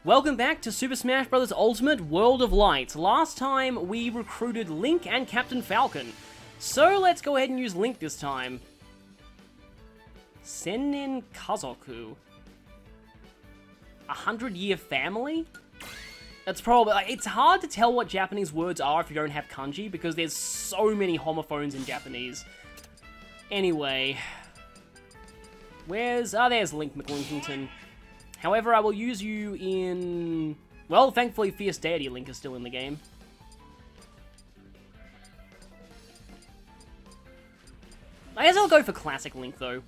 Welcome back to Super Smash Bros. Ultimate World of Light. Last time we recruited Link and Captain Falcon. So let's go ahead and use Link this time. Sennin Kazoku. 100-year family? That's probably... it's hard to tell what Japanese words are if you don't have kanji, because there's so many homophones in Japanese. Anyway. Where's... oh, there's Link McLinkington. However, I will use you in... well, thankfully Fierce Deity Link is still in the game. I guess I'll go for Classic Link, though.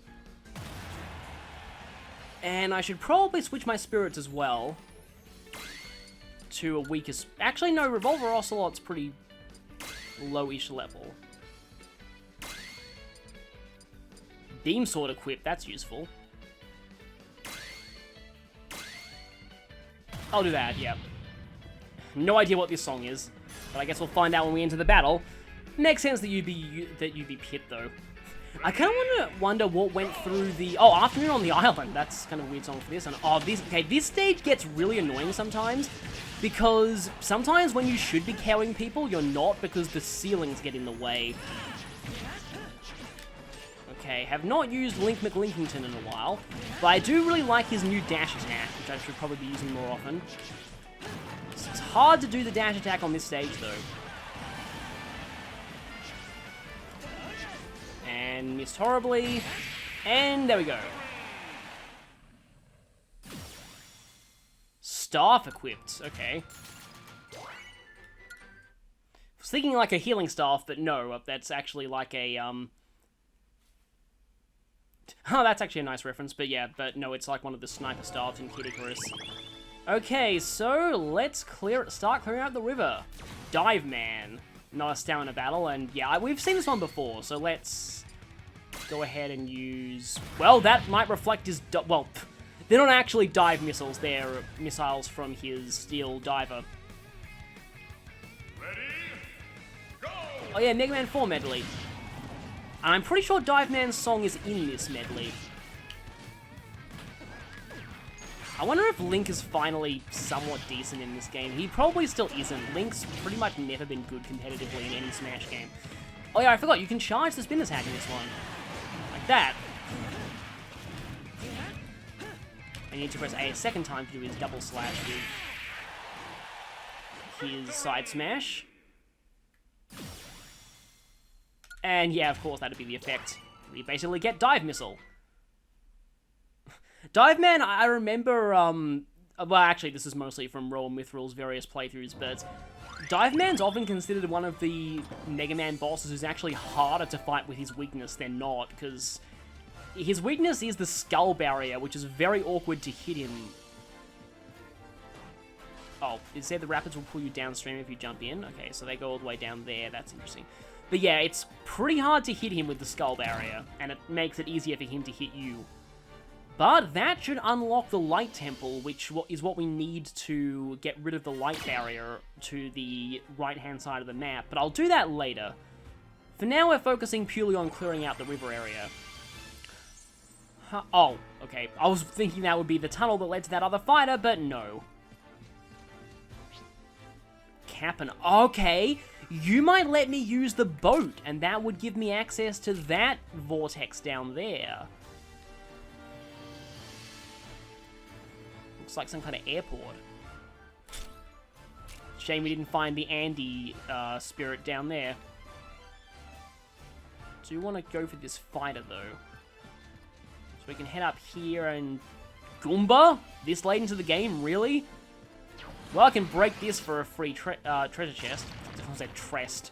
And I should probably switch my spirits as well. To a weakest... actually, no, Revolver Ocelot's pretty low-ish level. Beam Sword equipped, that's useful. I'll do that, yeah. No idea what this song is, but I guess we'll find out when we enter the battle. Makes sense that you'd be Pit, though. I kind of wonder what went through the... oh, Afternoon on the Island. That's kind of a weird song for this. And oh, this stage gets really annoying sometimes, because sometimes when you should be KOing people, you're not, because the ceilings get in the way. Okay, have not used Link McLinkington in a while, but I do really like his new dash attack, which I should probably be using more often. It's hard to do the dash attack on this stage, though. And missed horribly, and there we go. Staff equipped, okay. I was thinking like a healing staff, but no, that's actually like a, oh, that's actually a nice reference, but yeah, but no, it's like one of the sniper staffs in Kid Icarus. Okay, so let's start clearing out the river. Dive Man, not a stamina battle, and yeah, we've seen this one before, so let's go ahead and use... well, that might reflect his... well, they're not actually dive missiles, they're missiles from his steel diver. Ready? Go! Oh yeah, Mega Man 4 medley. And I'm pretty sure Dive Man's song is in this medley. I wonder if Link is finally somewhat decent in this game. He probably still isn't. Link's pretty much never been good competitively in any Smash game. Oh yeah, I forgot, you can charge the spinner's hack in this one. Like that. I need to press A a second time to do his double slash with his side smash. And yeah, of course, that'd be the effect. We basically get Dive Missile. Dive Man, I remember, well, actually, this is mostly from Roll and Mithril's various playthroughs, but Dive Man's often considered one of the Mega Man bosses who's actually harder to fight with his weakness than not, because his weakness is the skull barrier, which is very awkward to hit him. Oh, it said the rapids will pull you downstream if you jump in. Okay, so they go all the way down there. That's interesting. But yeah, it's pretty hard to hit him with the skull barrier, and it makes it easier for him to hit you. But that should unlock the Light Temple, which is what we need to get rid of the light barrier to the right-hand side of the map, but I'll do that later. For now, we're focusing purely on clearing out the river area. Oh, okay. I was thinking that would be the tunnel that led to that other fighter, but no. Kapp'n. Okay, you might let me use the boat, and that would give me access to that vortex down there. Looks like some kind of airport. Shame we didn't find the Andy spirit down there. Do want to go for this fighter, though. So we can head up here and... Goomba? This late into the game, really? Well, I can break this for a free treasure chest. I just want to say trest.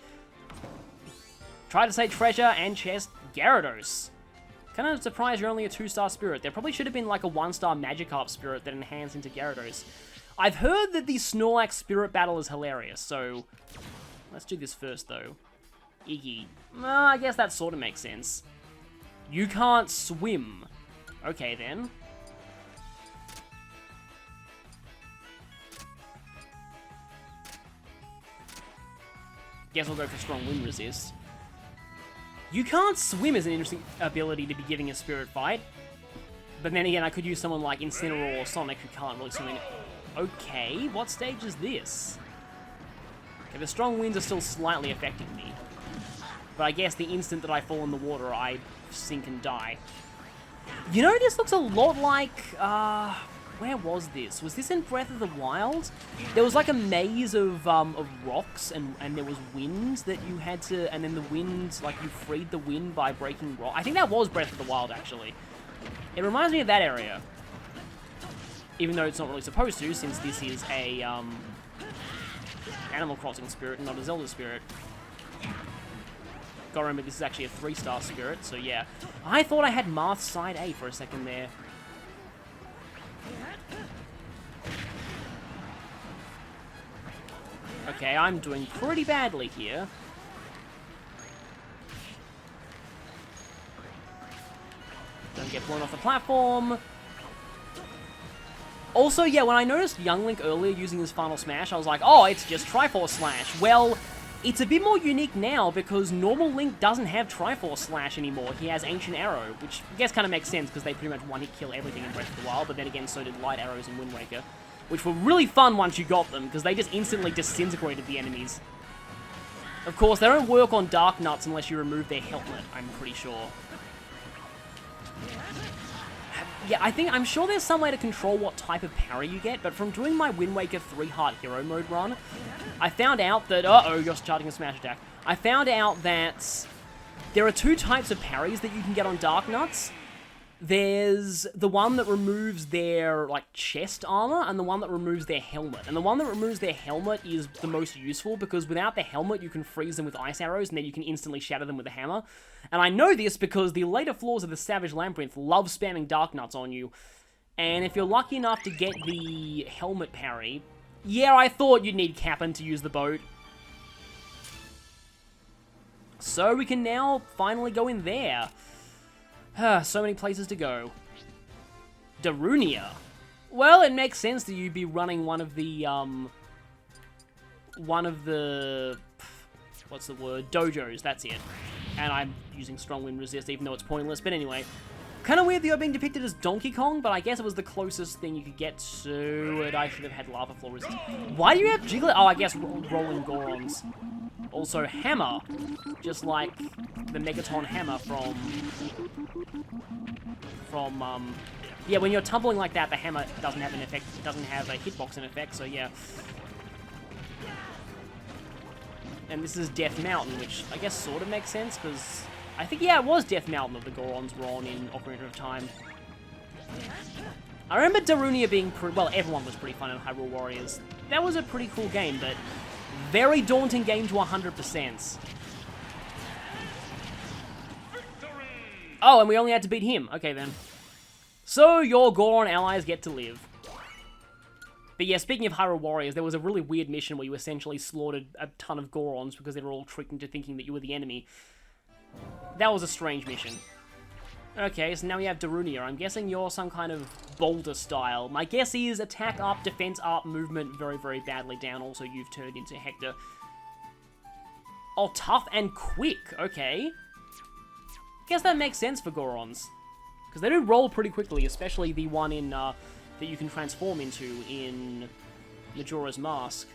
Try to say treasure and chest. Gyarados. Kind of surprised you're only a 2-star spirit. There probably should have been like a 1-star Magikarp spirit that enhanced into Gyarados. I've heard that the Snorlax spirit battle is hilarious, so... let's do this first, though. Iggy. Well, I guess that sort of makes sense. You can't swim. Okay, then. Guess I'll go for strong wind resist. You can't swim is an interesting ability to be giving a spirit fight. But then again, I could use someone like Incineroar or Sonic who can't really swim. Okay, what stage is this? Okay, the strong winds are still slightly affecting me. But I guess the instant that I fall in the water, I sink and die. You know, this looks a lot like, where was this? Was this in Breath of the Wild? There was like a maze of rocks, and there was wind that you had to, and then the wind, like you freed the wind by breaking rock. I think that was Breath of the Wild, actually. It reminds me of that area. Even though it's not really supposed to, since this is a, Animal Crossing spirit and not a Zelda spirit. Gotta remember, this is actually a 3-star spirit, so yeah. I thought I had Marth side A for a second there. Okay, I'm doing pretty badly here. Don't get blown off the platform. Also, yeah, when I noticed Young Link earlier using his Final Smash, I was like, oh, it's just Triforce Slash. Well, it's a bit more unique now because normal Link doesn't have Triforce Slash anymore. He has Ancient Arrow, which I guess kind of makes sense because they pretty much one-hit kill everything in Breath of the Wild, but then again, so did Light Arrows in Wind Waker, which were really fun once you got them because they just instantly disintegrated the enemies. Of course, they don't work on Dark Nuts unless you remove their helmet, I'm pretty sure. Yeah, I'm sure there's some way to control what type of parry you get, but from doing my Wind Waker 3-Heart Hero Mode run, I found out that, uh-oh, you're starting a smash attack. I found out that there are 2 types of parries that you can get on Dark Nuts. There's the one that removes their, like, chest armor, and the one that removes their helmet. And the one that removes their helmet is the most useful, because without the helmet, you can freeze them with ice arrows, and then you can instantly shatter them with a hammer. And I know this because the later floors of the Savage Labyrinth love spamming Dark Nuts on you. And if you're lucky enough to get the helmet parry... Yeah, I thought you'd need Kapp'n to use the boat. So we can now finally go in there. So many places to go. Darunia. Well, it makes sense that you'd be running one of the, what's the word? Dojos, that's it. And I'm using Strong Wind Resist, even though it's pointless, but anyway. Kind of weird that you're being depicted as Donkey Kong, but I guess it was the closest thing you could get to it. I should have had Lava Floor Resist. Why do you have Jiglet? Oh, I guess Rolling Gorons. Also, Hammer. Just like the Megaton Hammer from, yeah, when you're tumbling like that, the hammer doesn't have an effect, it doesn't have a hitboxing effect, so yeah. And this is Death Mountain, which I guess sort of makes sense, because I think, yeah, it was Death Mountain that the Gorons were on in Ocarina of Time. I remember Darunia being pretty, well, everyone was pretty fun in Hyrule Warriors. That was a pretty cool game, but very daunting game to 100%. Oh, and we only had to beat him. Okay, then. So, your Goron allies get to live. But yeah, speaking of Hyrule Warriors, there was a really weird mission where you essentially slaughtered a ton of Gorons because they were all tricked into thinking that you were the enemy. That was a strange mission. Okay, so now we have Darunia. I'm guessing you're some kind of boulder style. My guess is attack up, defense up, movement very, very badly down. Also, you've turned into Hector. Oh, tough and quick. Okay. Guess that makes sense for Gorons. Because they do roll pretty quickly, especially the one in, that you can transform into in Majora's Mask.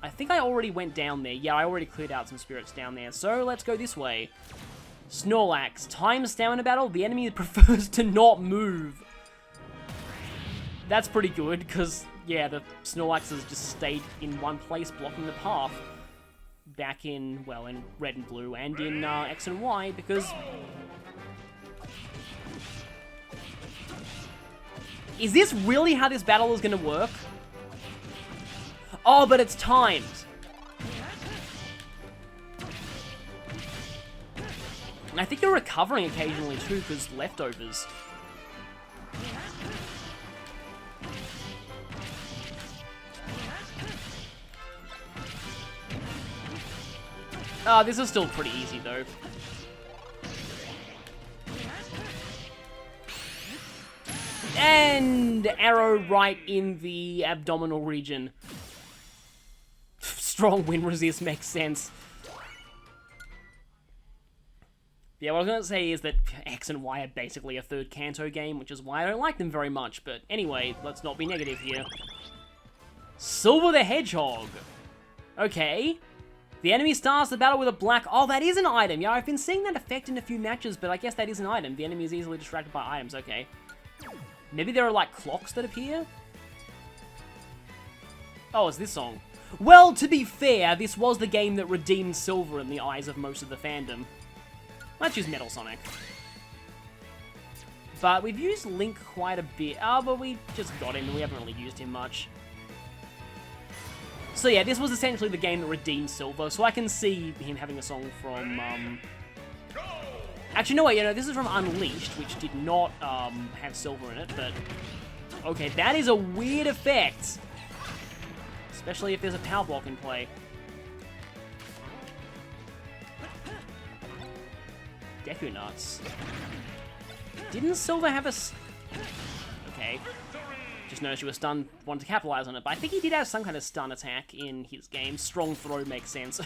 I think I already went down there. Yeah, I already cleared out some spirits down there. So, let's go this way. Snorlax. Time stamina battle. The enemy prefers to not move. That's pretty good, because, yeah, the Snorlaxes just stayed in one place, blocking the path. Back in, well, in Red and Blue, and in X and Y, because... Is this really how this battle is going to work? Oh, but it's timed. And I think you're recovering occasionally too, because leftovers. This is still pretty easy though. And arrow right in the abdominal region. Strong wind resist makes sense. Yeah, what I was going to say is that X and Y are basically a third Kanto game, which is why I don't like them very much. But anyway, let's not be negative here. Silver the Hedgehog. Okay. The enemy starts the battle with a black... Oh, that is an item. Yeah, I've been seeing that effect in a few matches, but I guess that is an item. The enemy is easily distracted by items. Okay. Maybe there are, like, clocks that appear? Oh, it's this song. Well, to be fair, this was the game that redeemed Silver in the eyes of most of the fandom. Let's use Metal Sonic. But we've used Link quite a bit. Oh, but we just got him, and we haven't really used him much. So yeah, this was essentially the game that redeemed Silver, so I can see him having a song from, Actually, no, wait, this is from Unleashed, which did not, have Silver in it, but... Okay, that is a weird effect! Especially if there's a power block in play. Deku Nuts. Didn't Silver have a... Okay. Just noticed you were stunned, wanted to capitalize on it, but I think he did have some kind of stun attack in his game. Strong throw makes sense.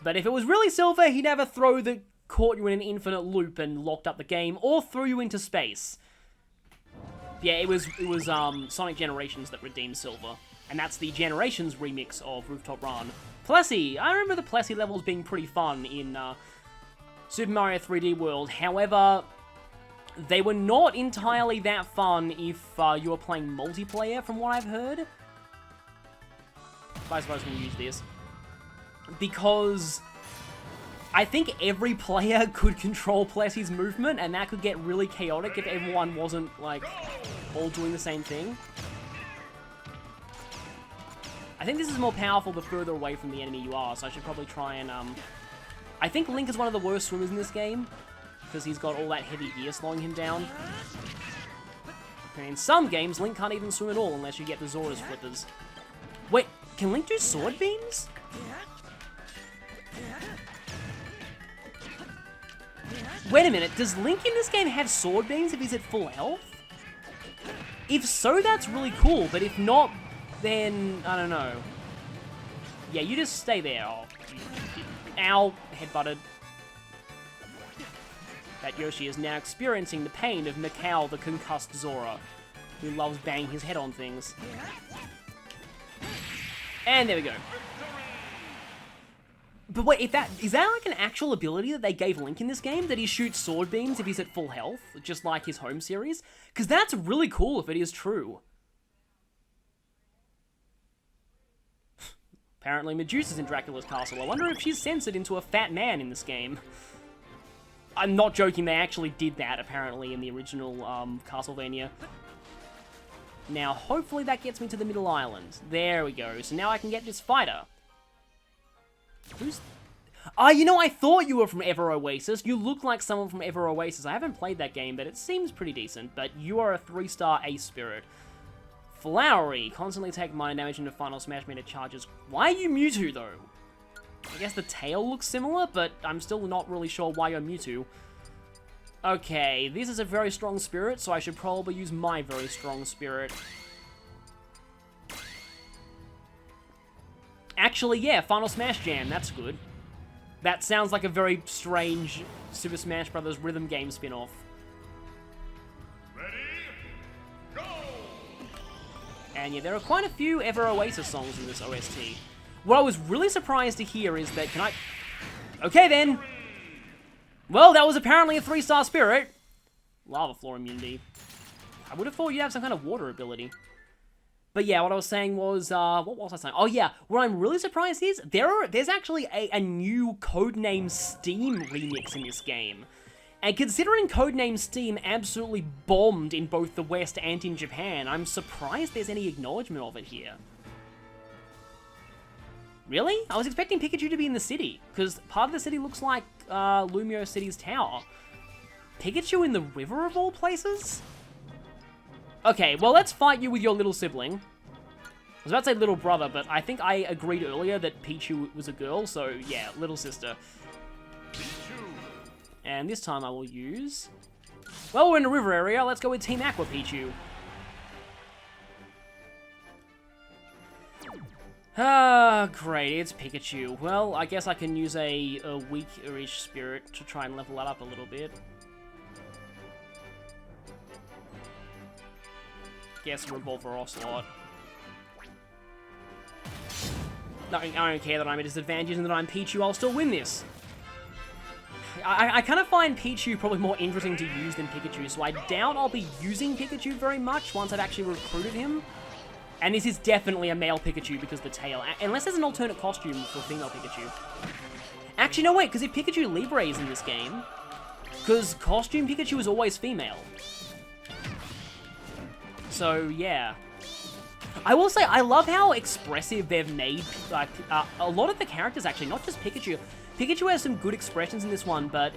But if it was really Silver, he'd have a throw that caught you in an infinite loop and locked up the game, or threw you into space. Yeah, it was Sonic Generations that redeemed Silver, and that's the Generations remix of Rooftop Run. Plessy! I remember the Plessy levels being pretty fun in Super Mario 3D World. However, they were not entirely that fun if you were playing multiplayer, from what I've heard. I suppose we can use this. Because I think every player could control Plessy's movement, and that could get really chaotic if everyone wasn't, like, all doing the same thing. I think this is more powerful the further away from the enemy you are, so I should probably try and, I think Link is one of the worst swimmers in this game, because he's got all that heavy gear slowing him down. And in some games, Link can't even swim at all unless you get the Zora's flippers. Wait, can Link do sword beams? Wait a minute, does Link in this game have sword beams if he's at full health? If so, that's really cool, but if not, then, I don't know. Yeah, you just stay there. Oh, ow, headbutted. That Yoshi is now experiencing the pain of Mikau, the concussed Zora, who loves banging his head on things. And there we go. But wait, is that like an actual ability that they gave Link in this game? That he shoots sword beams if he's at full health, just like his home series? Because that's really cool if it is true. Apparently Medusa's in Dracula's castle. I wonder if she's censored into a fat man in this game. I'm not joking, they actually did that, apparently, in the original Castlevania. Now, hopefully that gets me to the Middle Island. There we go. So now I can get this fighter. Who's... I thought you were from Ever Oasis. You look like someone from Ever Oasis. I haven't played that game, but it seems pretty decent. But you are a 3-star Ace Spirit. Flowery. Constantly take minor damage into Final Smash meter charges. Why are you Mewtwo, though? I guess the tail looks similar, but I'm still not really sure why you're Mewtwo. Okay, this is a very strong spirit, so I should probably use my very strong spirit. Actually, yeah, Final Smash Jam, that's good. That sounds like a very strange Super Smash Bros. Rhythm game spin-off. Ready? Go! And yeah, there are quite a few Ever Oasis songs in this OST. What I was really surprised to hear is that, can I... Okay then! Well, that was apparently a 3-star spirit. Lava floor immunity. I would have thought you'd have some kind of water ability. But yeah, what I was saying was, what was I saying? Oh yeah, what I'm really surprised is, there's actually a new Codename Steam remix in this game. And considering Codename Steam absolutely bombed in both the West and in Japan, I'm surprised there's any acknowledgement of it here. Really? I was expecting Pikachu to be in the city, because part of the city looks like Lumio City's tower. Pikachu in the river of all places? Okay, well, let's fight you with your little sibling. I was about to say little brother, but I think I agreed earlier that Pichu was a girl, so yeah, little sister. And this time I will use... Well, we're in the river area, let's go with Team Aqua Pichu. Ah, great, it's Pikachu. Well, I guess I can use a weak-ish spirit to try and level that up a little bit. Guess Revolver Ocelot. No, I don't care that I'm at a disadvantage and that I'm Pichu, I'll still win this. I kind of find Pichu probably more interesting to use than Pikachu, so I doubt I'll be using Pikachu very much once I've actually recruited him. And this is definitely a male Pikachu because of the tail, unless there's an alternate costume for female Pikachu. Actually, no, wait, because if Pikachu Libre is in this game, because costume Pikachu is always female. So, yeah. I will say, I love how expressive they've made, like, a lot of the characters, actually, not just Pikachu. Pikachu has some good expressions in this one, but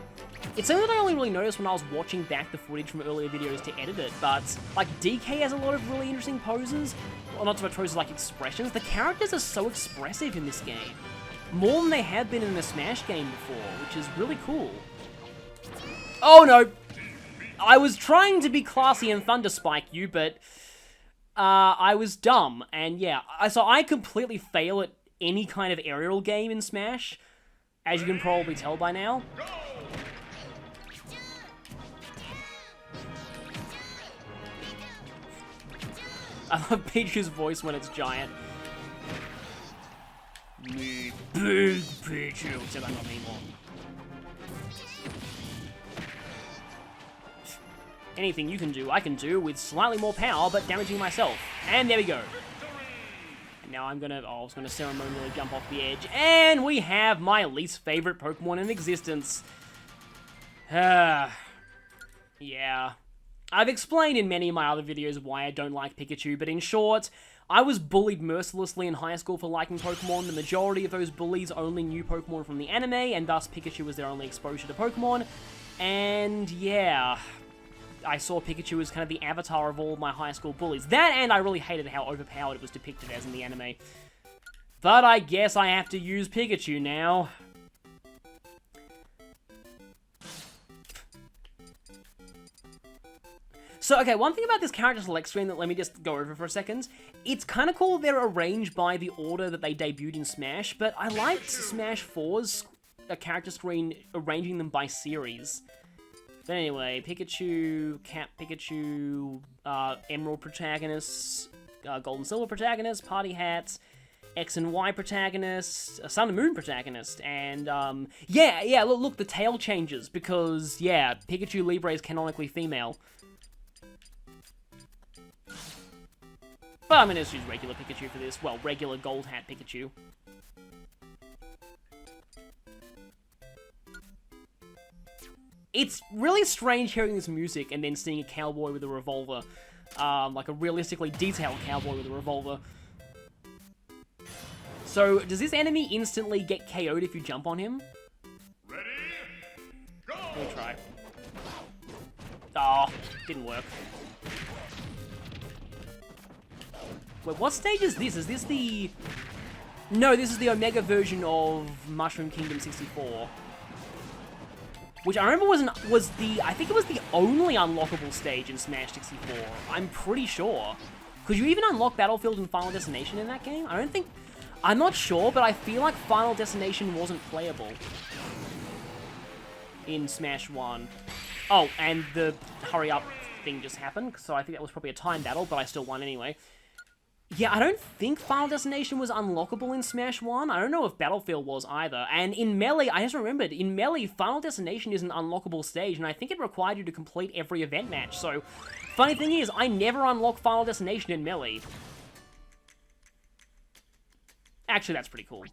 it's something that I only really noticed when I was watching back the footage from earlier videos to edit it, but, like, DK has a lot of really interesting poses. Well, not so much poses, like expressions. The characters are so expressive in this game. More than they have been in a Smash game before, which is really cool. Oh, no! I was trying to be classy and Thunder Spike you, but I was dumb, and yeah. So I completely fail at any kind of aerial game in Smash, as you can probably tell by now. I love Peach's voice when it's giant. Me, big Pichu. Except I'm not anymore. Anything you can do, I can do with slightly more power, but damaging myself. And there we go. And now I'm gonna, I was gonna ceremonially jump off the edge. And we have my least favorite Pokemon in existence. Yeah. I've explained in many of my other videos why I don't like Pikachu, but in short, I was bullied mercilessly in high school for liking Pokemon. The majority of those bullies only knew Pokemon from the anime, and thus Pikachu was their only exposure to Pokemon. And yeah, I saw Pikachu as kind of the avatar of all of my high school bullies. That, and I really hated how overpowered it was depicted as in the anime. But I guess I have to use Pikachu now. So, okay, one thing about this character select screen that let me just go over for a second. It's kind of cool they're arranged by the order that they debuted in Smash, but I liked Smash 4's character screen arranging them by series. But anyway, Pikachu, Pikachu, Emerald protagonists, Gold and Silver protagonists, Party Hats, X and Y protagonist, Sun and Moon protagonist, and, yeah, look, the tail changes, because, yeah, Pikachu Libre is canonically female. But I'm going to just use regular Pikachu for this. Well, regular gold hat Pikachu. It's really strange hearing this music and then seeing a cowboy with a revolver. Like a realistically detailed cowboy with a revolver. So, does this enemy instantly get KO'd if you jump on him? Ready? Go! Let me try. Oh, didn't work. Wait, what stage is this? Is this the... No, this is the Omega version of Mushroom Kingdom 64. Which I remember was the... I think it was the only unlockable stage in Smash 64. I'm pretty sure. Could you even unlock Battlefield and Final Destination in that game? I don't think... I'm not sure, but I feel like Final Destination wasn't playable in Smash 1. Oh, and the hurry up thing just happened, so I think that was probably a time battle, but I still won anyway. Yeah, I don't think Final Destination was unlockable in Smash 1. I don't know if Battlefield was either. And in Melee, I just remembered, in Melee, Final Destination is an unlockable stage, and I think it required you to complete every event match. So, funny thing is, I never unlocked Final Destination in Melee. Actually, that's pretty cool.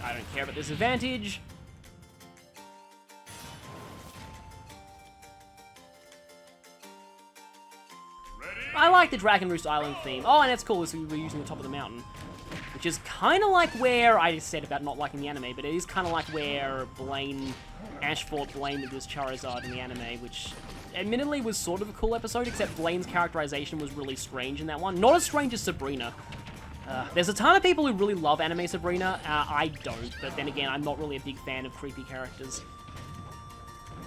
I don't care about this advantage. I like the Dragon Roost Island theme. Oh, and it's cool, we're using the top of the mountain. Which is kind of like where, I just said about not liking the anime, but it is kind of like where Ash fought Blaine with his Charizard in the anime, which admittedly was sort of a cool episode, except Blaine's characterization was really strange in that one. Not as strange as Sabrina. There's a ton of people who really love anime Sabrina. I don't, but then again, I'm not really a big fan of creepy characters.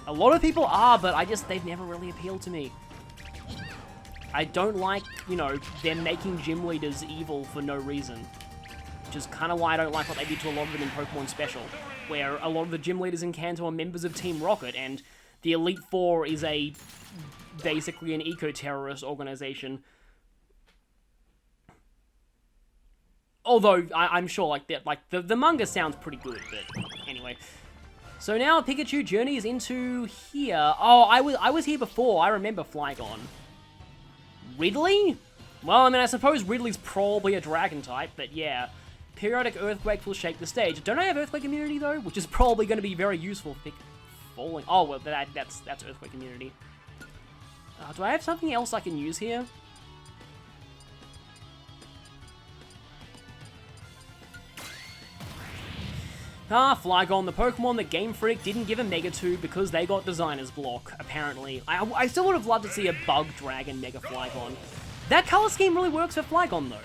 A lot of people are, but they've never really appealed to me. I don't like, you know, them making gym leaders evil for no reason. Which is kind of why I don't like what they did to a lot of them in Pokemon Special, where a lot of the gym leaders in Kanto are members of Team Rocket, and the Elite Four is basically an eco-terrorist organization. Although, I'm sure, like, the manga sounds pretty good, but anyway. So now Pikachu journeys into here. Oh, I was here before. I remember Flygon. Ridley? Well, I mean, I suppose Ridley's probably a dragon type, but yeah. Periodic earthquake will shake the stage. Don't I have earthquake immunity though? Which is probably going to be very useful for falling. Oh, well, that's earthquake immunity. Do I have something else I can use here? Flygon, the Pokemon that Game Freak didn't give a Mega to because they got designer's block, apparently. I still would have loved to see a Bug Dragon Mega Flygon. That color scheme really works for Flygon, though.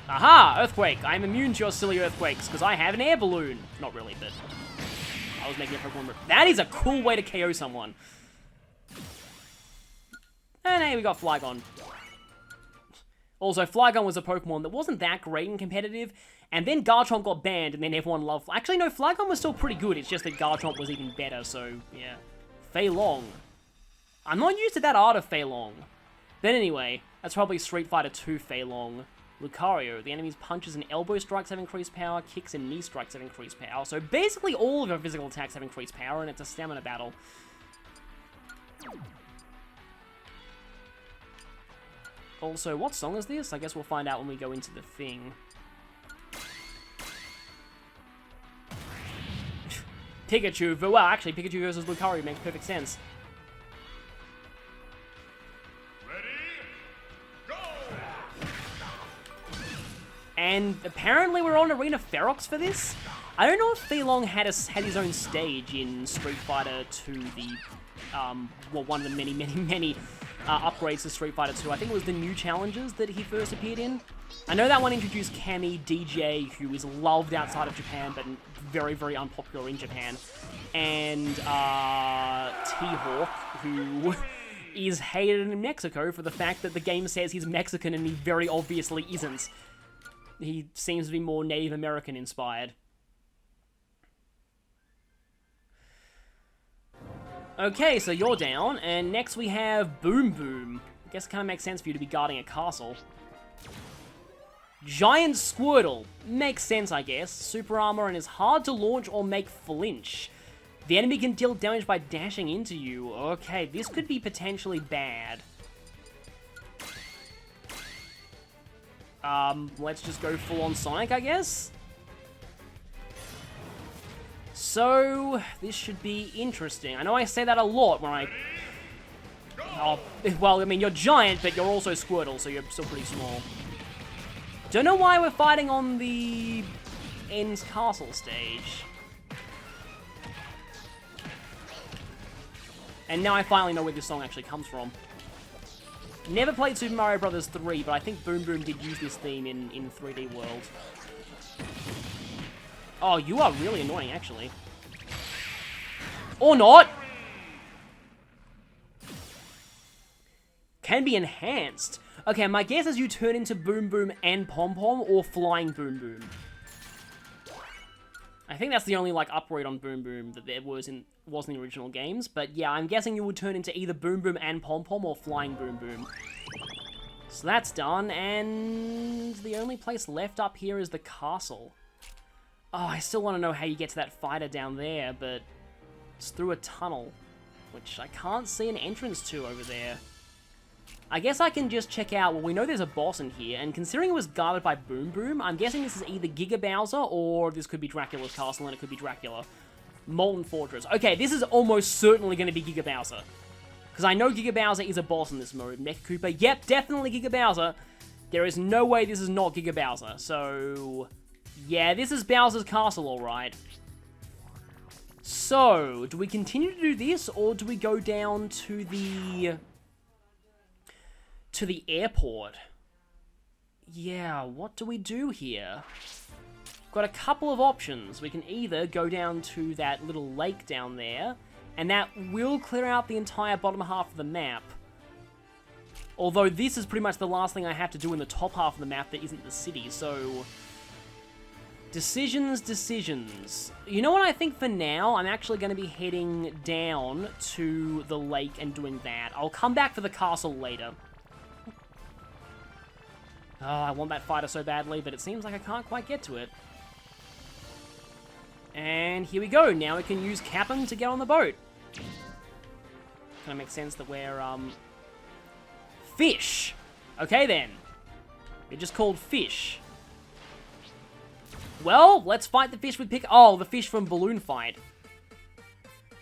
Aha! Earthquake! I'm immune to your silly earthquakes, because I have an air balloon. Not really, but I was making a Pokemon... That is a cool way to KO someone. And hey, we got Flygon. Also, Flygon was a Pokemon that wasn't that great in competitive, and then Garchomp got banned, and then everyone loved... Actually, no, Flygon was still pretty good, it's just that Garchomp was even better, so, yeah. Fei Long. I'm not used to that art of Fei Long. But anyway, that's probably Street Fighter 2 Fei Long. Lucario, the enemy's punches and elbow strikes have increased power, kicks and knee strikes have increased power. So basically all of your physical attacks have increased power, and it's a stamina battle. Also, what song is this? I guess we'll find out when we go into the thing. Pikachu, well, actually, Pikachu versus Lucario makes perfect sense. And apparently we're on Arena Ferox for this. I don't know if Fei Long had his own stage in Street Fighter 2, the, well, one of the many upgrades to Street Fighter 2. I think it was the new challenges that he first appeared in. I know that one introduced Cammy, DJ, who is loved outside of Japan, but very, very unpopular in Japan. And, T-Hawk, who is hated in Mexico for the fact that the game says he's Mexican and he very obviously isn't. He seems to be more Native American inspired. Okay, so you're down, and next we have Boom Boom. I guess it kind of makes sense for you to be guarding a castle. Giant Squirtle. Makes sense, I guess. Super armor and is hard to launch or make flinch. The enemy can deal damage by dashing into you. Okay, this could be potentially bad. Let's just go full on Sonic, I guess. So, this should be interesting. I know I say that a lot when I... Oh, well, I mean, you're giant, but you're also Squirtle, so you're still pretty small. Don't know why we're fighting on the End's Castle stage. And now I finally know where this song actually comes from. Never played Super Mario Bros. 3, but I think Boom Boom did use this theme in 3D World. Oh, you are really annoying, actually. Or not! Can be enhanced. Okay, my guess is you turn into Boom Boom and Pom Pom, or Flying Boom Boom. I think that's the only, like, upgrade on Boom Boom that there was in the original games. But yeah, I'm guessing you would turn into either Boom Boom and Pom Pom or Flying Boom Boom. So that's done, and the only place left up here is the castle. Oh, I still want to know how you get to that fighter down there, but it's through a tunnel, which I can't see an entrance to over there. I guess I can just check out, well, we know there's a boss in here, and considering it was guarded by Boom Boom, I'm guessing this is either Giga Bowser, or this could be Dracula's castle, and it could be Dracula. Molten Fortress. Okay, this is almost certainly going to be Giga Bowser. Because I know Giga Bowser is a boss in this mode. Mecha Koopa, yep, definitely Giga Bowser. There is no way this is not Giga Bowser, so... yeah, this is Bowser's castle, alright. So, do we continue to do this, or do we go down to the airport? Yeah, what do we do here? Got a couple of options. We can either go down to that little lake down there And that will clear out the entire bottom half of the map. Although this is pretty much the last thing I have to do in the top half of the map that isn't the city, so... Decisions. You know what I think for now? I'm actually going to be heading down to the lake and doing that. I'll come back for the castle later. Oh, I want that fighter so badly, but it seems like I can't quite get to it. And here we go. Now we can use Kapp'n to get on the boat. Kind of makes sense that we're, fish! Okay then. They're just called fish. Well, let's fight the fish with Oh, the fish from Balloon Fight.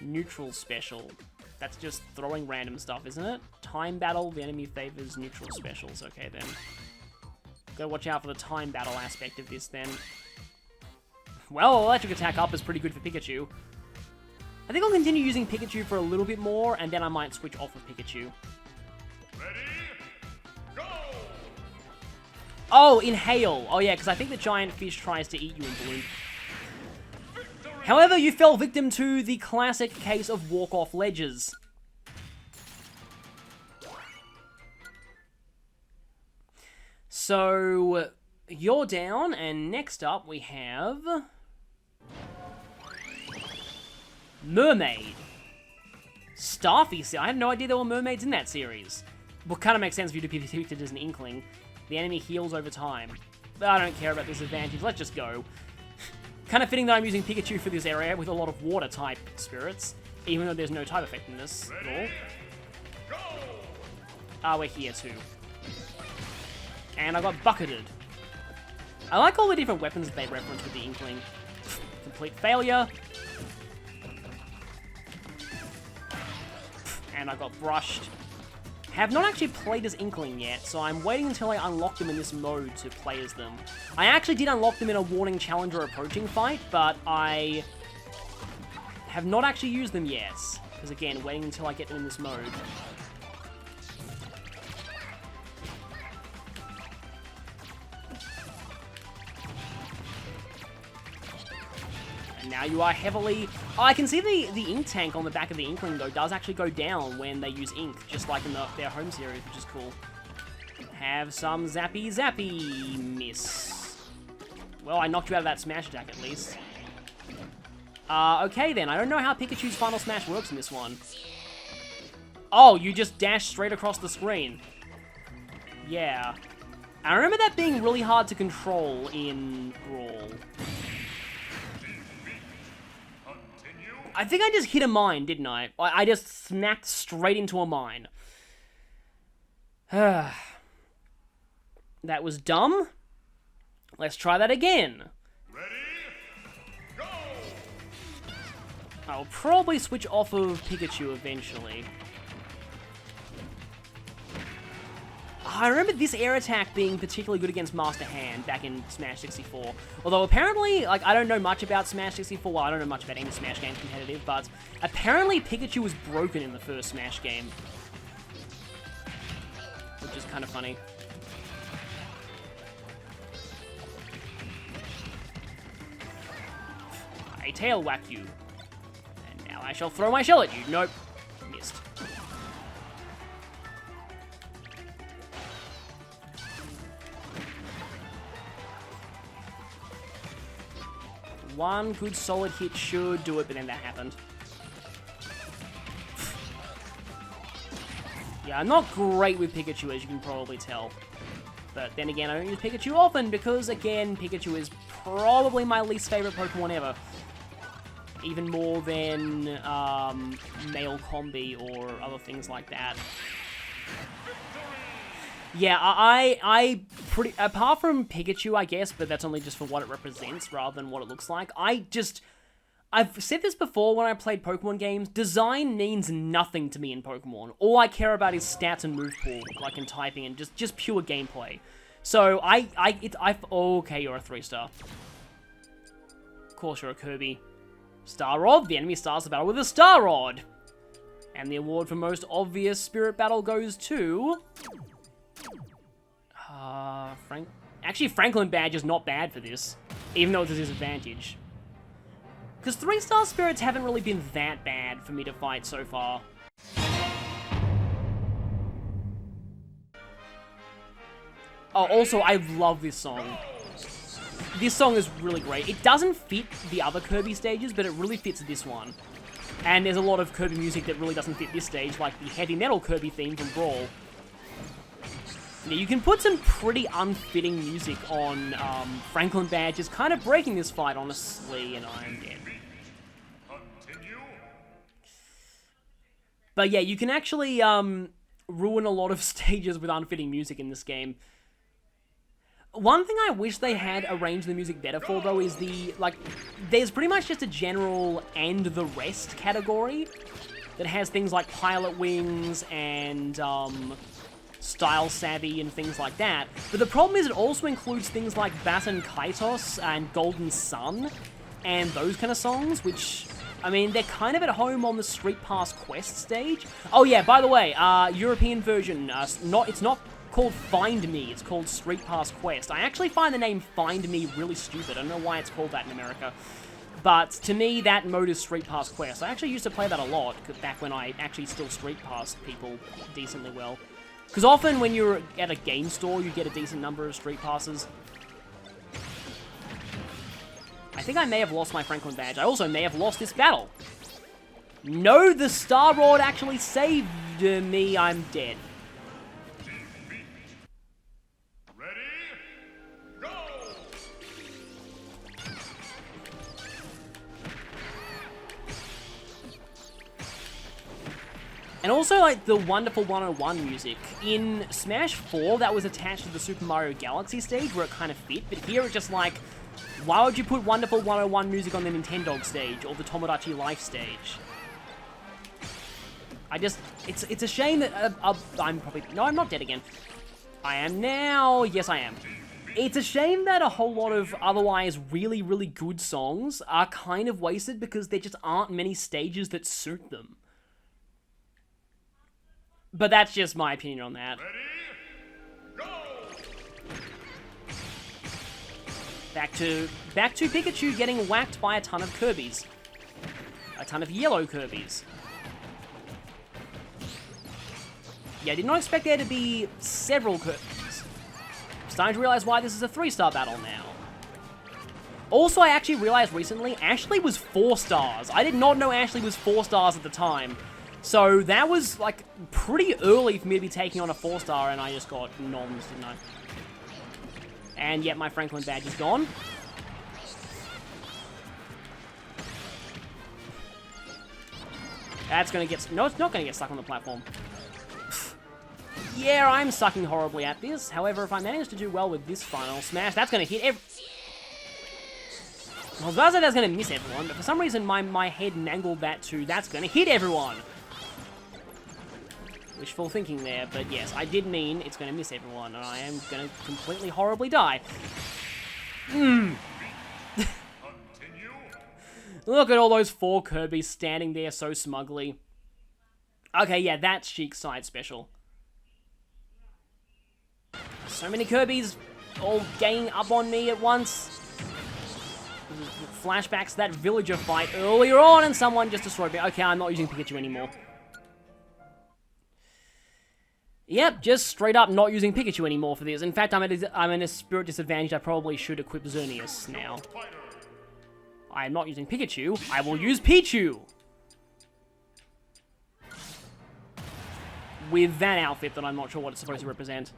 Neutral special. That's just throwing random stuff, isn't it? Time battle, the enemy favors neutral specials. Okay then. Gotta watch out for the time battle aspect of this then. Well, electric attack up is pretty good for Pikachu. I think I'll continue using Pikachu for a little bit more, and then I might switch off of Pikachu. Ready? Go! Oh, inhale. Oh yeah, because I think the giant fish tries to eat you in Balloon. However, you fell victim to the classic case of walk-off ledges. So, you're down, and next up we have... Mermaid. Starfy. I had no idea there were mermaids in that series. Well, kind of makes sense for you to be depicted as an Inkling. The enemy heals over time. But I don't care about this advantage. Let's just go. Kind of fitting that I'm using Pikachu for this area with a lot of water-type spirits, even though there's no type effectiveness at all. Ah, we're here too. And I got bucketed. I like all the different weapons that they reference with the Inkling. Complete failure. And I got brushed. Have not actually played as Inkling yet, so I'm waiting until I unlock them in this mode to play as them. I actually did unlock them in a Warning Challenger Approaching fight, but I have not actually used them yet. Because again, waiting until I get them in this mode. Now you are heavily... Oh, I can see the ink tank on the back of the Inkling, though, does actually go down when they use ink, just like in their home series, which is cool. Have some zappy miss. Well, I knocked you out of that smash attack, at least. Okay, then. I don't know how Pikachu's final smash works in this one. Oh, you just dash straight across the screen. Yeah. I remember that being really hard to control in Brawl. I think I just hit a mine, didn't I? I just smacked straight into a mine. That was dumb. Let's try that again. Ready? Go! I'll probably switch off of Pikachu eventually. I remember this air attack being particularly good against Master Hand back in Smash 64. Although apparently, like, I don't know much about Smash 64. Well, I don't know much about any Smash game competitive, but apparently Pikachu was broken in the first Smash game. Which is kind of funny. I tail whack you. And now I shall throw my shell at you. Nope. Missed. One good solid hit should do it, but then that happened. Yeah, I'm not great with Pikachu, as you can probably tell. But then again, I don't use Pikachu often because, again, Pikachu is probably my least favorite Pokemon ever. Even more than Male Combi or other things like that. Yeah, I pretty... Apart from Pikachu, I guess, but that's only just for what it represents rather than what it looks like. I've said this before when I played Pokemon games. Design means nothing to me in Pokemon. All I care about is stats and move pool, like in typing, and just pure gameplay. So, okay, you're a 3-star. Of course you're a Kirby. Star Rod, the enemy starts the battle with a Star Rod. And the award for most obvious Spirit Battle goes to... Actually, Franklin Badge is not bad for this, even though it's a disadvantage. Because 3-star spirits haven't really been that bad for me to fight so far. Oh, also, I love this song. This song is really great. It doesn't fit the other Kirby stages, but it really fits this one. And there's a lot of Kirby music that really doesn't fit this stage, like the heavy metal Kirby theme from Brawl. Yeah, you can put some pretty unfitting music on Franklin Badge is kind of breaking this fight, honestly, and I'm dead. But yeah, you can actually ruin a lot of stages with unfitting music in this game. One thing I wish they had arranged the music better for, though, is there's pretty much just a general and the rest category that has things like Pilot Wings and Style Savvy and things like that. But the problem is it also includes things like Baton Kaitos and Golden Sun and those kind of songs, which, I mean, they're kind of at home on the Street Pass Quest stage. Oh yeah, by the way, European version, it's not called Find Me, it's called Street Pass Quest. I actually find the name Find Me really stupid. I don't know why it's called that in America. But to me, that mode is Street Pass Quest. I actually used to play that a lot, back when I actually still Street Passed people decently well. Because often when you're at a game store, you get a decent number of Street Passes. I think I may have lost my Franklin Badge. I also may have lost this battle. No, the Star Rod actually saved me. I'm dead. And also, like, the Wonderful 101 music. In Smash 4, that was attached to the Super Mario Galaxy stage, where it kind of fit, but here it's just like, why would you put Wonderful 101 music on the Nintendo stage, or the Tomodachi Life stage? It's a shame that, no, I'm not dead again. I am now, yes I am. It's a shame that a whole lot of otherwise really, really good songs are kind of wasted because there just aren't many stages that suit them. But that's just my opinion on that. Ready, go! Back to Pikachu getting whacked by a ton of Kirbys. A ton of yellow Kirbys. Yeah, I did not expect there to be several Kirbys. I'm starting to realize why this is a 3-star battle now. Also, I actually realized recently, Ashley was 4 stars. I did not know Ashley was 4 stars at the time. So that was, like, pretty early for me to be taking on a 4-star, and I just got noms, didn't I? And yet my Franklin Badge is gone. That's gonna get... No, it's not gonna get stuck on the platform. Yeah, I'm sucking horribly at this. However, if I manage to do well with this final smash, that's gonna hit every... I was about to say that's gonna miss everyone, but for some reason my head mangled that to that's gonna hit everyone. Wishful thinking there, but yes, I did mean it's going to miss everyone, and I am going to completely horribly die. Look at all those 4 Kirbys standing there so smugly. Okay, yeah, that's Sheik's side special. So many Kirbys all ganging up on me at once. Flashbacks to that villager fight earlier on, and someone just destroyed me. Okay, I'm not using Pikachu anymore. Yep, just straight up not using Pikachu anymore for this. In fact, I'm in a spirit disadvantage. I probably should equip Xerneas now. I am not using Pikachu. I will use Pichu! With that outfit that I'm not sure what it's supposed to represent.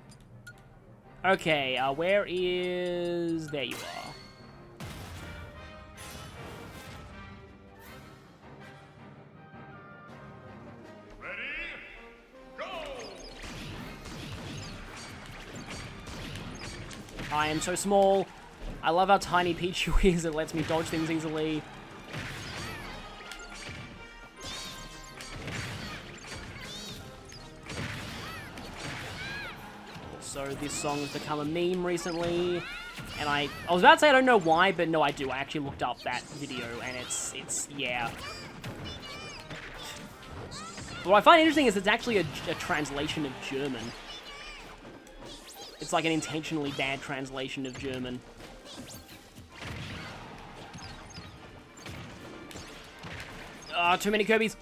Okay, where is... There you are. I am so small. I love how tiny Pichu is. It lets me dodge things easily. Also, this song has become a meme recently. And I was about to say I don't know why, but no, I do. I actually looked up that video, and it's yeah. What I find interesting is it's actually a translation of German. It's like an intentionally bad translation of German. Too many Kirbys.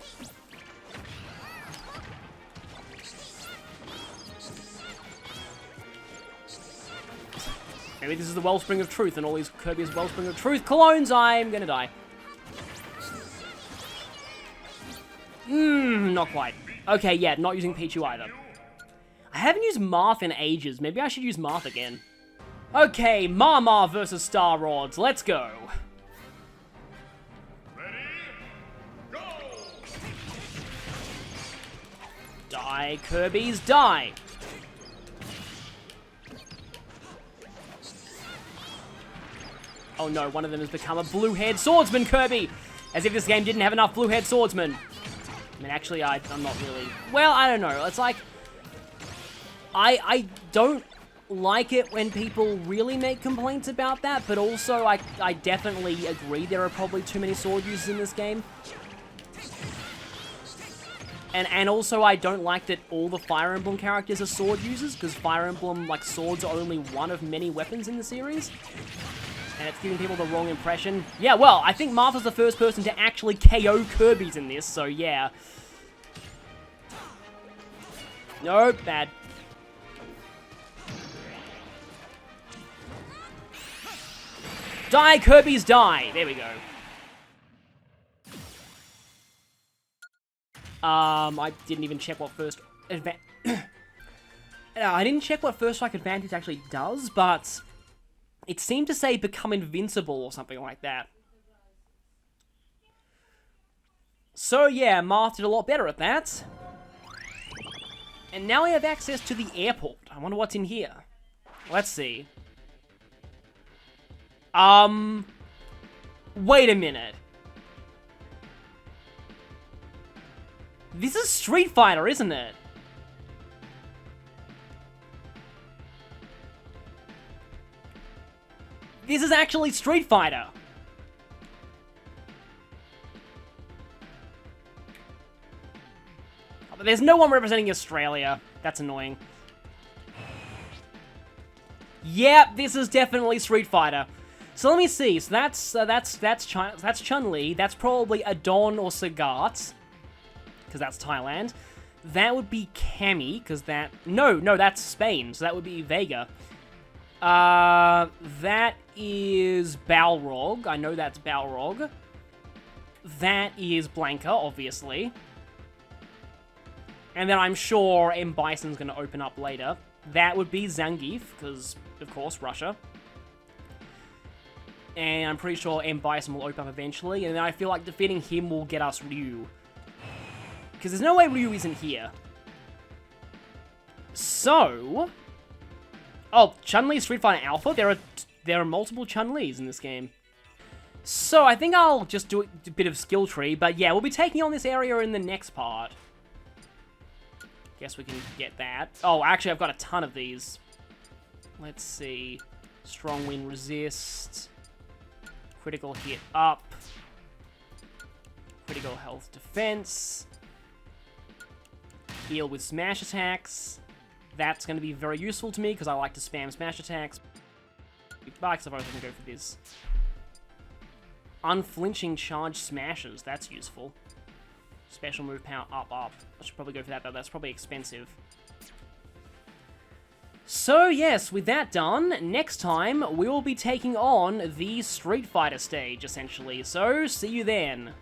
Maybe this is the wellspring of truth, and all these Kirby's wellspring of truth clones. I'm gonna die. Not quite. Okay, yeah, not using Pichu either. I haven't used Marth in ages. Maybe I should use Marth again. Okay, Marmar versus Star Rods. Let's go. Ready? Go! Die, Kirby's, die. Oh no, one of them has become a blue-haired swordsman, Kirby! As if this game didn't have enough blue-haired swordsmen. I mean, actually, I'm not really... Well, I don't know. It's like... I don't like it when people really make complaints about that, but also I definitely agree there are probably too many sword users in this game. And also I don't like that all the Fire Emblem characters are sword users, because Fire Emblem, like, swords are only one of many weapons in the series. And it's giving people the wrong impression. Yeah, well, I think Martha's the first person to actually KO Kirby's in this, so yeah. Nope, bad. Die, Kirby's, die! There we go. I didn't even check what first... I didn't check what First Strike Advantage actually does, but... It seemed to say become invincible or something like that. So yeah, Marth did a lot better at that. And now we have access to the airport. I wonder what's in here. Let's see. Wait a minute. This is Street Fighter, isn't it? This is actually Street Fighter. Oh, but there's no one representing Australia. That's annoying. Yep, this is definitely Street Fighter. So let me see. So that's Chun-Li. That's probably Adon or Sagat, because that's Thailand. That would be Cammy, because that... No, that's Spain, so that would be Vega. That is Balrog. I know that's Balrog. That is Blanca, obviously. And then I'm sure M. Bison's going to open up later. That would be Zangief, because, of course, Russia. And I'm pretty sure M. Bison will open up eventually, and then I feel like defeating him will get us Ryu. Because there's no way Ryu isn't here. So... Oh, Chun-Li Street Fighter Alpha? There are multiple Chun-Lis in this game. So I think I'll just do a bit of skill tree, but yeah, we'll be taking on this area in the next part. Guess we can get that. Oh, actually, I've got a ton of these. Let's see. Strong Wind Resist. Critical Hit Up. Critical Health Defense. Heal with Smash Attacks. That's going to be very useful to me, because I like to spam Smash Attacks. But I suppose I can go for this. Unflinching Charge Smashes. That's useful. Special Move Power Up. I should probably go for that, though. That's probably expensive. So, yes, with that done, next time we will be taking on the Street Fighter stage, essentially. So, see you then.